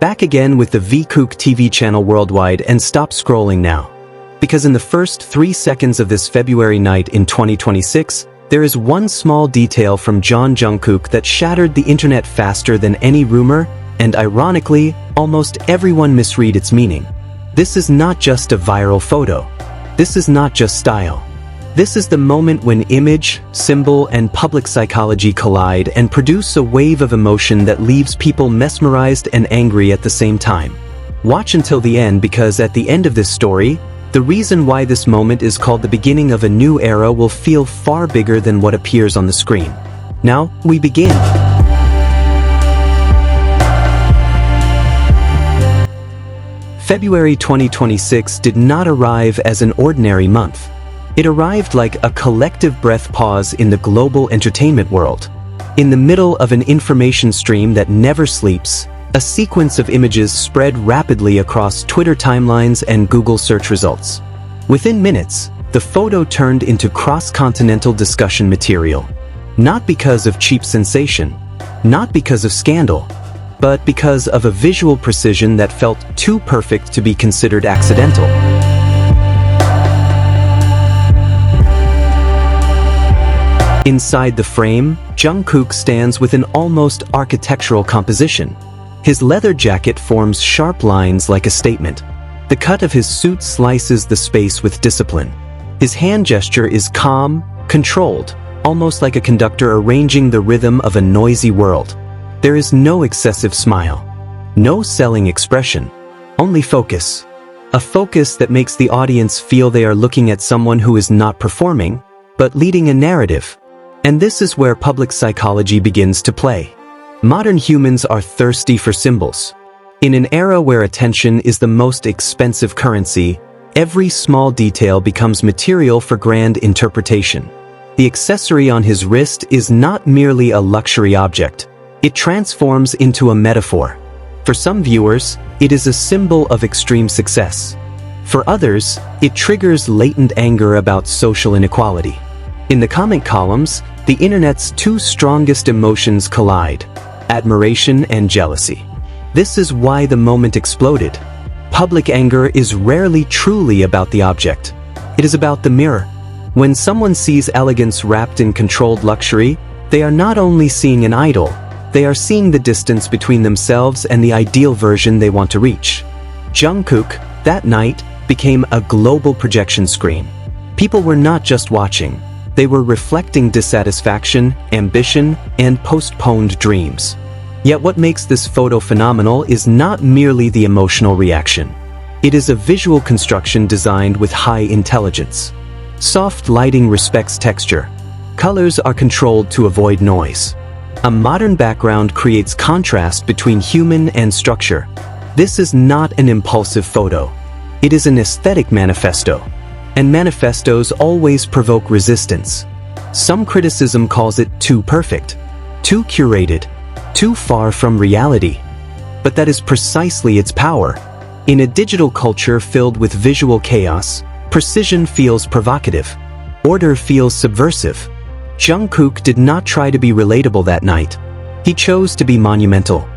Back again with the VKook TV channel worldwide, and stop scrolling now. Because in the first 3 seconds of this February night in 2026, there is one small detail from Jungkook that shattered the internet faster than any rumor, and ironically, almost everyone misread its meaning. This is not just a viral photo. This is not just style. This is the moment when image, symbol, and public psychology collide and produce a wave of emotion that leaves people mesmerized and angry at the same time. Watch until the end, because at the end of this story, the reason why this moment is called the beginning of a new era will feel far bigger than what appears on the screen. Now, we begin. February 2026 did not arrive as an ordinary month. It arrived like a collective breath pause in the global entertainment world. In the middle of an information stream that never sleeps, a sequence of images spread rapidly across Twitter timelines and Google search results. Within minutes, the photo turned into cross-continental discussion material. Not because of cheap sensation, not because of scandal, but because of a visual precision that felt too perfect to be considered accidental. Inside the frame, Jungkook stands with an almost architectural composition. His leather jacket forms sharp lines like a statement. The cut of his suit slices the space with discipline. His hand gesture is calm, controlled, almost like a conductor arranging the rhythm of a noisy world. There is no excessive smile, no selling expression, only focus. A focus that makes the audience feel they are looking at someone who is not performing, but leading a narrative. And this is where public psychology begins to play. Modern humans are thirsty for symbols. In an era where attention is the most expensive currency, every small detail becomes material for grand interpretation. The accessory on his wrist is not merely a luxury object. It transforms into a metaphor. For some viewers, it is a symbol of extreme success. For others, it triggers latent anger about social inequality. In the comment columns, the internet's two strongest emotions collide: admiration and jealousy. This is why the moment exploded. Public anger is rarely truly about the object. It is about the mirror. When someone sees elegance wrapped in controlled luxury, they are not only seeing an idol, they are seeing the distance between themselves and the ideal version they want to reach. Jungkook, that night, became a global projection screen. People were not just watching. They were reflecting dissatisfaction, ambition, and postponed dreams. Yet what makes this photo phenomenal is not merely the emotional reaction. It is a visual construction designed with high intelligence. Soft lighting respects texture. Colors are controlled to avoid noise. A modern background creates contrast between human and structure. This is not an impulsive photo. It is an aesthetic manifesto. And manifestos always provoke resistance. Some criticism calls it too perfect, too curated, too far from reality. But that is precisely its power. In a digital culture filled with visual chaos, precision feels provocative. Order feels subversive. Jungkook did not try to be relatable that night. He chose to be monumental.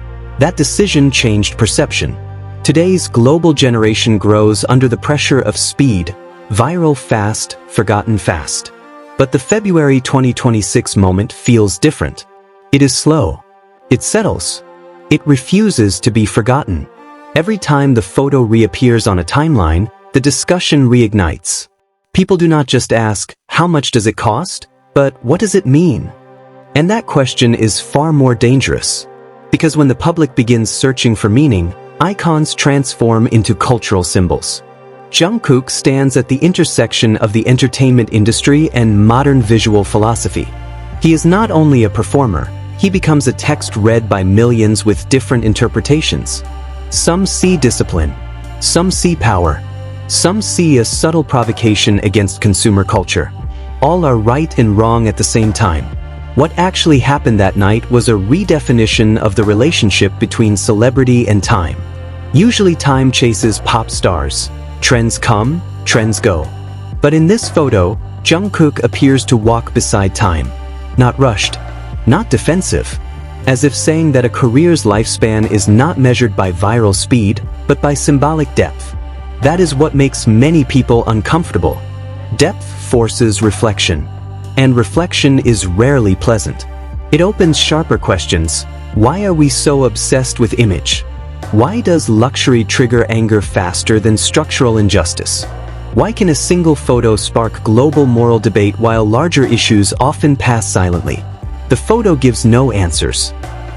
That decision changed perception. Today's global generation grows under the pressure of speed. Viral fast, forgotten fast. But the February 2026 moment feels different. It is slow. It settles. It refuses to be forgotten. Every time the photo reappears on a timeline, the discussion reignites. People do not just ask, how much does it cost? But what does it mean? And that question is far more dangerous. Because when the public begins searching for meaning, icons transform into cultural symbols. Jungkook stands at the intersection of the entertainment industry and modern visual philosophy. He is not only a performer, he becomes a text read by millions with different interpretations. Some see discipline, some see power, some see a subtle provocation against consumer culture. All are right and wrong at the same time. What actually happened that night was a redefinition of the relationship between celebrity and time. Usually time chases pop stars. Trends come, trends go. But in this photo, Jungkook appears to walk beside time. Not rushed, not defensive, as if saying that a career's lifespan is not measured by viral speed, but by symbolic depth. That is what makes many people uncomfortable. Depth forces reflection, and reflection is rarely pleasant. It opens sharper questions. Why are we so obsessed with image? Why does luxury trigger anger faster than structural injustice? Why can a single photo spark global moral debate while larger issues often pass silently? The photo gives no answers.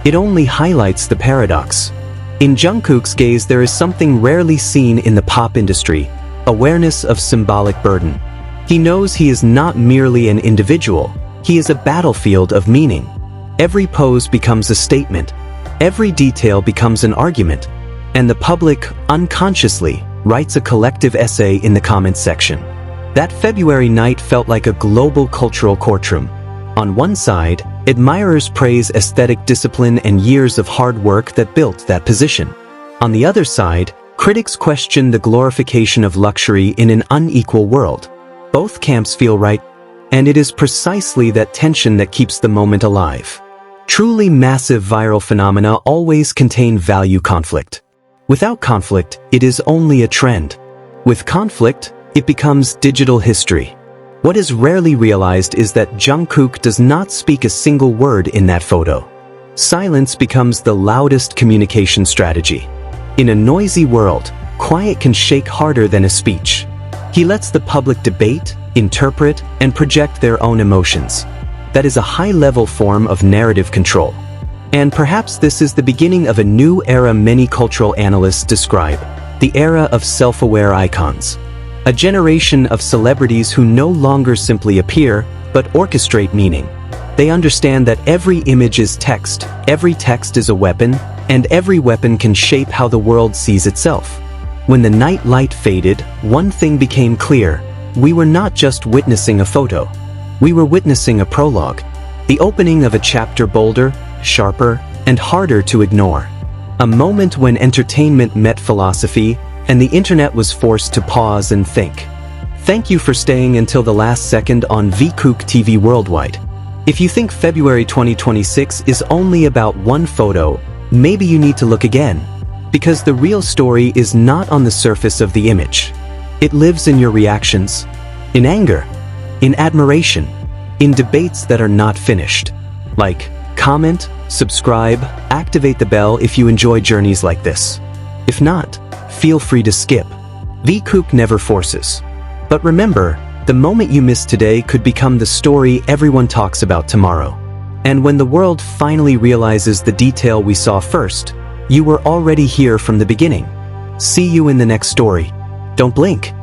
It only highlights the paradox. In Jungkook's gaze there is something rarely seen in the pop industry: awareness of symbolic burden. He knows he is not merely an individual, he is a battlefield of meaning. Every pose becomes a statement, every detail becomes an argument, and the public, unconsciously, writes a collective essay in the comments section. That February night felt like a global cultural courtroom. On one side, admirers praise aesthetic discipline and years of hard work that built that position. On the other side, critics question the glorification of luxury in an unequal world. Both camps feel right, and it is precisely that tension that keeps the moment alive. Truly massive viral phenomena always contain value conflict. Without conflict, it is only a trend. With conflict, it becomes digital history. What is rarely realized is that Jungkook does not speak a single word in that photo. Silence becomes the loudest communication strategy. In a noisy world, quiet can shake harder than a speech. He lets the public debate, interpret, and project their own emotions. That is a high-level form of narrative control. And perhaps this is the beginning of a new era many cultural analysts describe: the era of self-aware icons. A generation of celebrities who no longer simply appear, but orchestrate meaning. They understand that every image is text, every text is a weapon, and every weapon can shape how the world sees itself. When the night light faded, one thing became clear: we were not just witnessing a photo. We were witnessing a prologue, the opening of a chapter bolder, sharper, and harder to ignore. A moment when entertainment met philosophy, and the internet was forced to pause and think. Thank you for staying until the last second on VKook TV Worldwide. If you think February 2026 is only about one photo, maybe you need to look again. Because the real story is not on the surface of the image. It lives in your reactions, in anger, in admiration, in debates that are not finished. Like, comment, subscribe, activate the bell if you enjoy journeys like this. If not, feel free to skip. VKook never forces. But remember, the moment you miss today could become the story everyone talks about tomorrow. And when the world finally realizes the detail we saw first, you were already here from the beginning. See you in the next story. Don't blink.